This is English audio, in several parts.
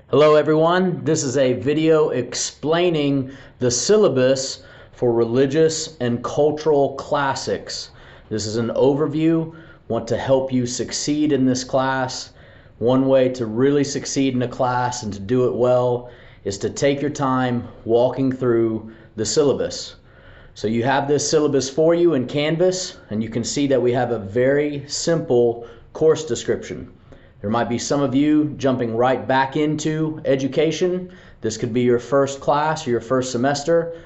Hello everyone, this is a video explaining the syllabus for religious and cultural classics. This is an overview, want to help you succeed in this class. One way to really succeed in a class and to do it well is to take your time walking through the syllabus. So you have this syllabus for you in Canvas, and you can see that we have a very simple course description. There might be some of you jumping right back into education. This could be your first class or your first semester.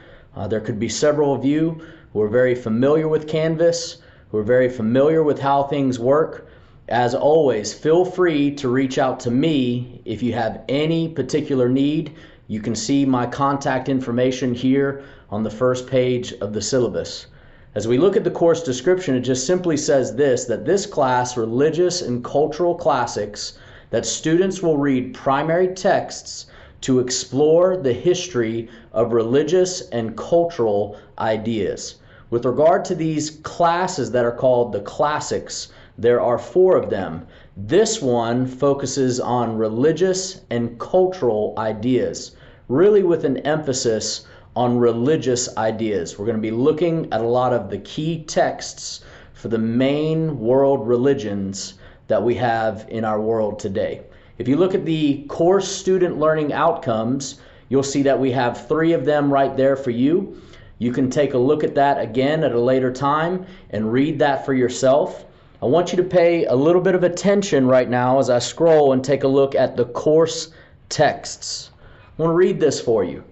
There could be several of you who are very familiar with Canvas, who are very familiar with how things work. As always, feel free to reach out to me if you have any particular need. You can see my contact information here on the first page of the syllabus. As we look at the course description, it just simply says this, that this class, Religious and Cultural Classics, that students will read primary texts to explore the history of religious and cultural ideas. With regard to these classes that are called the classics, there are 4 of them. This one focuses on religious and cultural ideas, really with an emphasis on religious ideas. We're going to be looking at a lot of the key texts for the main world religions that we have in our world today. If you look at the course student learning outcomes, you'll see that we have 3 of them right there for you. You can take a look at that again at a later time and read that for yourself. I want you to pay a little bit of attention right now as I scroll and take a look at the course texts. I want to read this for you.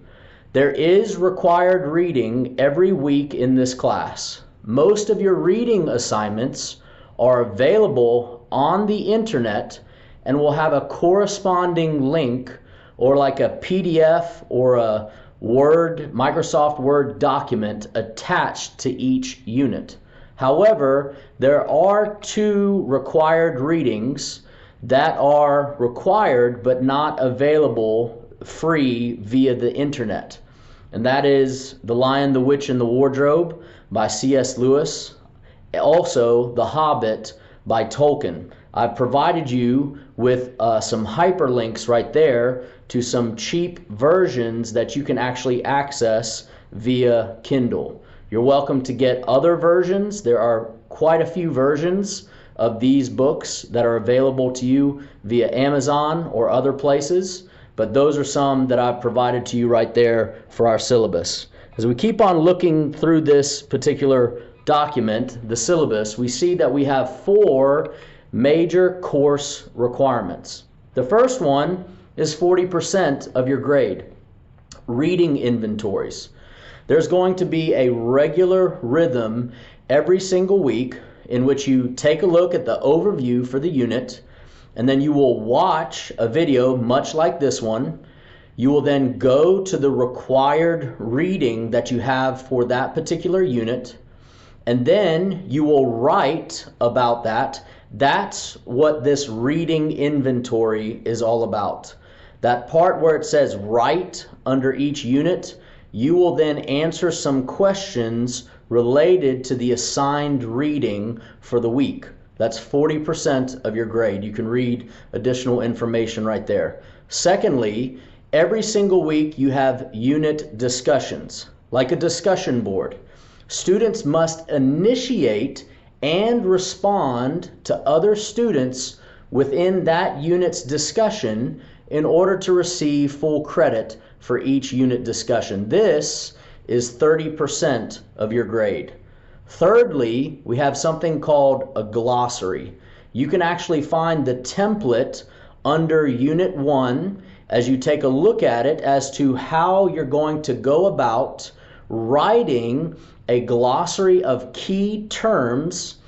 There is required reading every week in this class. Most of your reading assignments are available on the internet and will have a corresponding link or like a PDF or a Microsoft Word document attached to each unit. However, there are 2 required readings that are required but not available free via the internet. And that is The Lion, the Witch, and the Wardrobe by C.S. Lewis, also The Hobbit by Tolkien. I've provided you with some hyperlinks right there to some cheap versions that you can actually access via Kindle. You're welcome to get other versions. There are quite a few versions of these books that are available to you via Amazon or other places, but those are some that I've provided to you right there for our syllabus. As we keep on looking through this particular document, the syllabus, we see that we have 4 major course requirements. The first one is 40% of your grade, reading inventories. There's going to be a regular rhythm every single week in which you take a look at the overview for the unit, and then you will watch a video much like this one. You will then go to the required reading that you have for that particular unit, and then you will write about that. That's what this reading inventory is all about. That part where it says write under each unit, you will then answer some questions related to the assigned reading for the week. That's 40% of your grade. You can read additional information right there. Secondly, every single week you have unit discussions, like a discussion board. Students must initiate and respond to other students within that unit's discussion in order to receive full credit for each unit discussion. This is 30% of your grade. Thirdly, we have something called a glossary. You can actually find the template under Unit 1 as you take a look at it as to how you're going to go about writing a glossary of key terms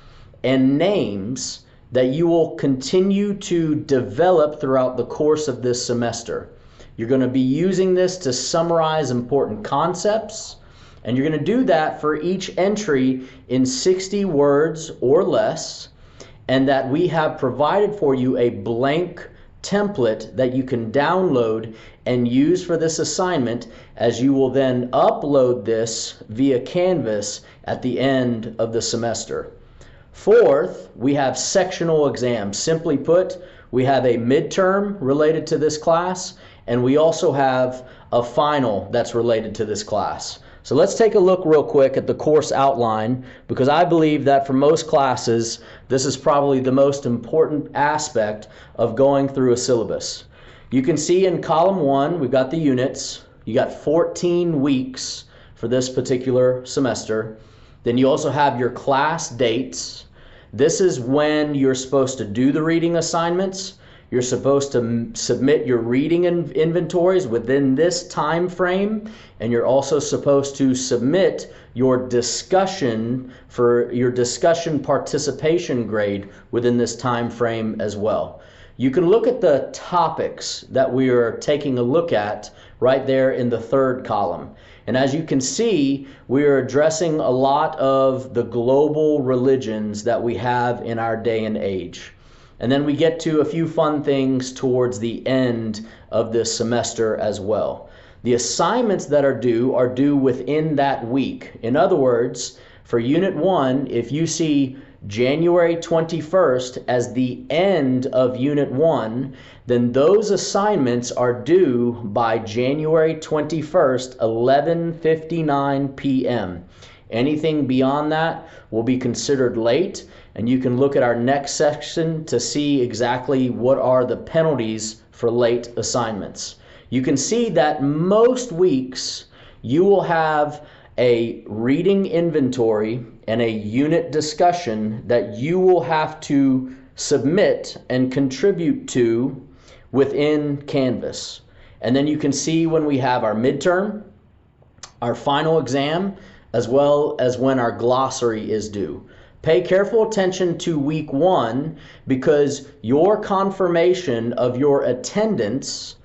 and names that you will continue to develop throughout the course of this semester. You're going to be using this to summarize important concepts, and you're going to do that for each entry in 60 words or less, and that we have provided for you a blank template that you can download and use for this assignment, as you will then upload this via Canvas at the end of the semester. Fourth, we have sectional exams. Simply put, we have a midterm related to this class, and we also have a final that's related to this class. So let's take a look real quick at the course outline, because I believe that for most classes, this is probably the most important aspect of going through a syllabus. You can see in column 1, we've got the units. You got 14 weeks for this particular semester. Then you also have your class dates. This is when you're supposed to do the reading assignments. You're supposed to submit your reading inventories within this time frame, and you're also supposed to submit your discussion for your discussion participation grade within this time frame as well. You can look at the topics that we are taking a look at right there in the third column. And as you can see, we are addressing a lot of the global religions that we have in our day and age. And then we get to a few fun things towards the end of this semester as well. The assignments that are due within that week. In other words, for Unit 1, if you see January 21st as the end of Unit 1, then those assignments are due by January 21st, 11:59 p.m. Anything beyond that will be considered late, and you can look at our next section to see exactly what are the penalties for late assignments. You can see that most weeks you will have a reading inventory and a unit discussion that you will have to submit and contribute to within Canvas. And then you can see when we have our midterm, our final exam, as well as when our glossary is due. Pay careful attention to week 1, because your confirmation of your attendance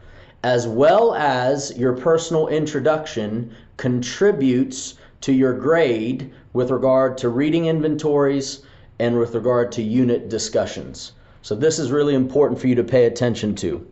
as well as your personal introduction contributes to your grade with regard to reading inventories and with regard to unit discussions. So this is really important for you to pay attention to.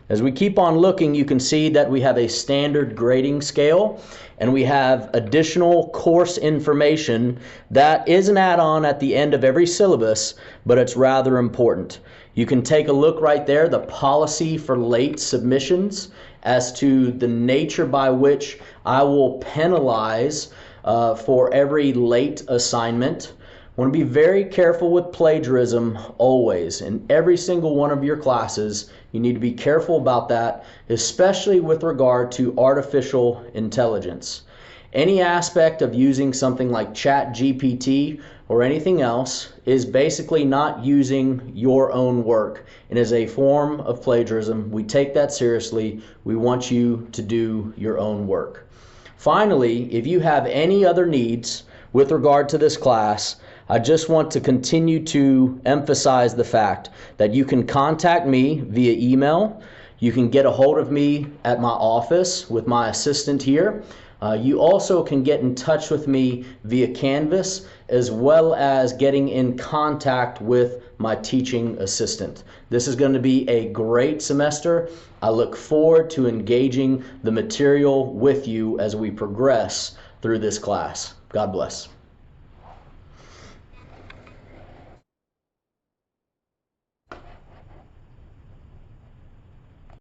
As we keep on looking, you can see that we have a standard grading scale, and we have additional course information that is an add-on at the end of every syllabus, but it's rather important. You can take a look right there, the policy for late submissions, as to the nature by which I will penalize for every late assignment. I want to be very careful with plagiarism always. In every single one of your classes, you need to be careful about that, especially with regard to artificial intelligence. Any aspect of using something like ChatGPT or anything else is basically not using your own work. It is a form of plagiarism. We take that seriously. We want you to do your own work. Finally, if you have any other needs with regard to this class, I just want to continue to emphasize the fact that you can contact me via email. You can get a hold of me at my office with my assistant here. You also can get in touch with me via Canvas, as well as getting in contact with my teaching assistant. This is going to be a great semester. I look forward to engaging the material with you as we progress through this class. God bless.